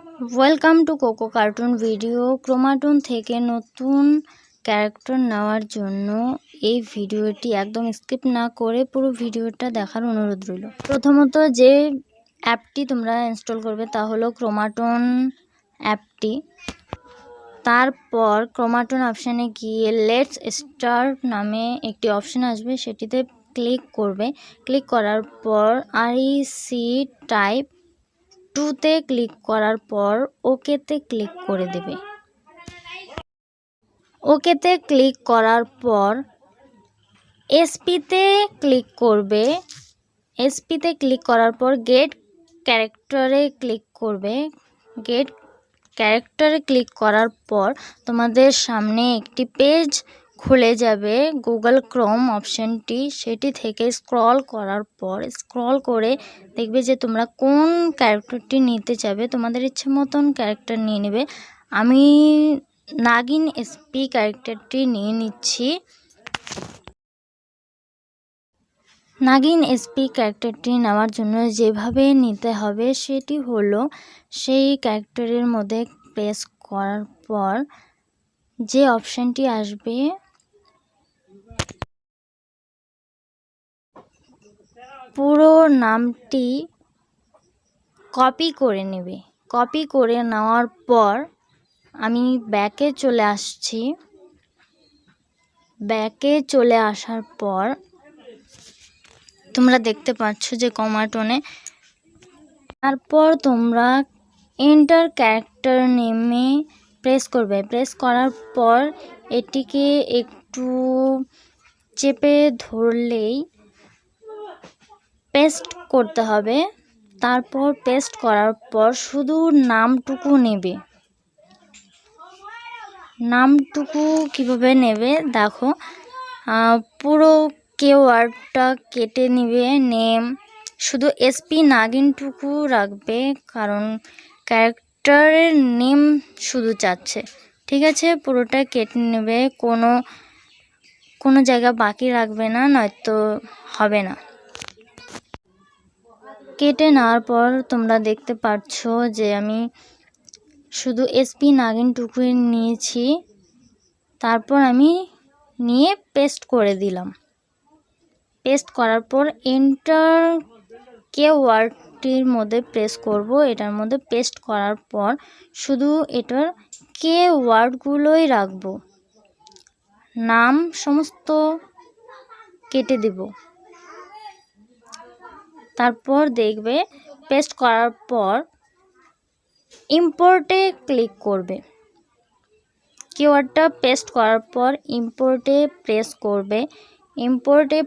Welcome to Coco cartoon video. ক্রোমাটন থেকে নতুন ক্যারেক্টার নেওয়ার জন্য এই ভিডিওটি একদম স্কিপ না করে পুরো ভিডিওটা দেখার অনুরোধ রইল। প্রথমত যে অ্যাপটি তোমরা ইনস্টল করবে তা হলো ক্রোমাটন অ্যাপটি। তারপর ক্রোমাটন অপশানে গিয়ে লেটস স্টার্ট নামে একটি অপশান আসবে, সেটিতে ক্লিক করবে। ক্লিক করার পর আরইসি টাইপ 2তে ক্লিক করার পর ওকেতে ক্লিক করে দেবে। ওকেতে ক্লিক করার পর এসপিতে ক্লিক করবে। এসপিতে ক্লিক করার পর গেট ক্যারেক্টারে ক্লিক করবে। গেট ক্যারেক্টারে ক্লিক করার পর তোমাদের সামনে একটি পেজ খুলে যাবে, গুগল ক্রোম অপশানটি, সেটি থেকে স্ক্রল করার পর স্ক্রল করে দেখবে যে তোমরা কোন ক্যারেক্টারটি নিতে চাবে। তোমাদের ইচ্ছে মতন ক্যারেক্টার নিয়ে নেবে। আমি নাগিন এসপি ক্যারেক্টারটি নিয়ে নিচ্ছি। নাগিন এসপি ক্যারেক্টারটি নেওয়ার জন্য যেভাবে নিতে হবে সেটি হলো, সেই ক্যারেক্টারের মধ্যে প্রেস করার পর যে অপশানটি আসবে পুরো নামটি কপি করে নেবে। কপি করে নেওয়ার পর আমি ব্যাকে চলে আসছি। ব্যাকে চলে আসার পর তোমরা দেখতে পাচ্ছ যে ক্রোমাটনে, তারপর তোমরা এন্টার ক্যারেক্টার নেমে প্রেস করবে। প্রেস করার পর এটিকে একটু চেপে ধরলেই পেস্ট করতে হবে। তারপর পেস্ট করার পর শুধু নামটুকু নেবে। নামটুকু কিভাবে নেবে দেখো, পুরো ওয়ার্ডটা কেটে নেবে। নেম শুধু এসপি নাগিনটুকু রাখবে, কারণ ক্যারেক্টারের নেম শুধু চাচ্ছে। ঠিক আছে, পুরোটা কেটে নেবে, কোনো জায়গা বাকি রাখবে না, নয়তো হবে না। কেটে নেওয়ার পর তোমরা দেখতে পাচ্ছ যে আমি শুধু এসপি নাগিনটুকুই নিয়েছি। তারপর আমি নিয়ে পেস্ট করে দিলাম। পেস্ট করার পর এন্টার ওয়ার্ডটির মধ্যে প্রেস করব। এটার মধ্যে পেস্ট করার পর শুধু এটার ওয়ার্ডগুলোই রাখবো, নাম সমস্ত কেটে দেব। তারপর দেখবে পেস্ট করার পর ইম্পোর্টে ক্লিক করবে। কিওয়ার্ডটা পেস্ট করার পর ইম্পোর্টে প্রেস করবে। ইম্পোর্টে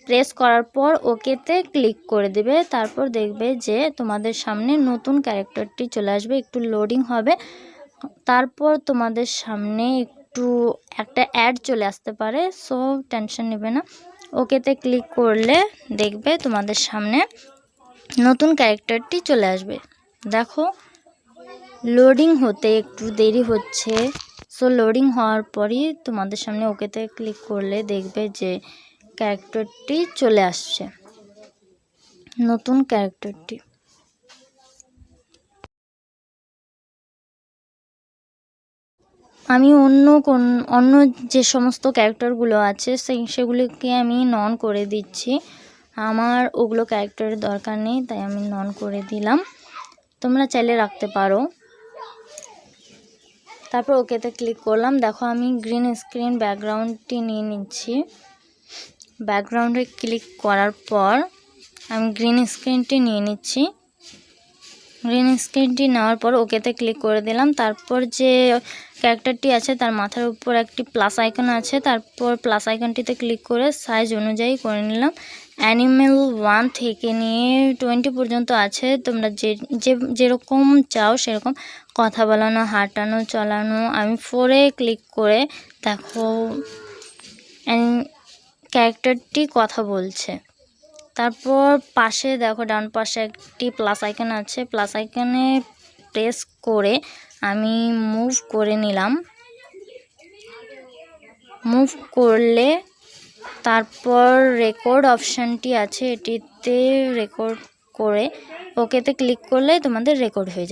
প্রেস করার পর ওকেতে ক্লিক করে দেবে। তারপর দেখবে যে তোমাদের সামনে নতুন ক্যারেক্টারটি চলে আসবে, একটু লোডিং হবে। তারপর তোমাদের সামনে একটা অ্যাড চলে আসতে পারে, সো টেনশন নেবে না। ওকেতে ক্লিক করলে দেখবে তোমাদের সামনে নতুন ক্যারেক্টারটি চলে আসবে। দেখো, লোডিং হতে একটু দেরি হচ্ছে, সো লোডিং হওয়ার পরই তোমাদের সামনে ওকেতে ক্লিক করলে দেখবে যে ক্যারেক্টারটি চলে আসছে, নতুন ক্যারেক্টারটি। আমি অন্য যে সমস্ত ক্যারেক্টারগুলো আছে সেগুলিকে আমি নন করে দিচ্ছি। আমার ওগুলো ক্যারেক্টারের দরকার নেই, তাই আমি নন করে দিলাম। তোমরা চাইলে রাখতে পারো। তারপর ওকেতে ক্লিক করলাম। দেখো, আমি গ্রিন স্ক্রিন ব্যাকগ্রাউন্ডটি নিয়ে নিচ্ছি। ব্যাকগ্রাউন্ডে ক্লিক করার পর আমি গ্রিন স্ক্রিনটি নিয়ে নিচ্ছি। গ্রিন স্ক্রিনটি নেওয়ার পর ওকেতে ক্লিক করে দিলাম। তারপর যে ক্যারেক্টারটি আছে তার মাথার উপর একটি প্লাস আইকন আছে, তারপর প্লাস আইকনটিতে ক্লিক করে সাইজ অনুযায়ী করে নিলাম। অ্যানিমেল 1 থেকে নিয়ে 20 পর্যন্ত আছে, তোমরা যেরকম চাও সেরকম, কথা বলানো, হাঁটানো, চলানো। আমি 4-এ ক্লিক করে দেখো ক্যারেক্টারটি কথা বলছে। তারপর পাশে দেখো, ডান পাশে একটি প্লাস আইকন আছে, প্লাস আইকনে প্রেস করে আমি মুভ করে নিলাম। মুভ করলে তারপর রেকর্ড অপশানটি আছে, এটিতে রেকর্ড করে ওকেতে ক্লিক করলে তোমাদের রেকর্ড হয়ে যাবে।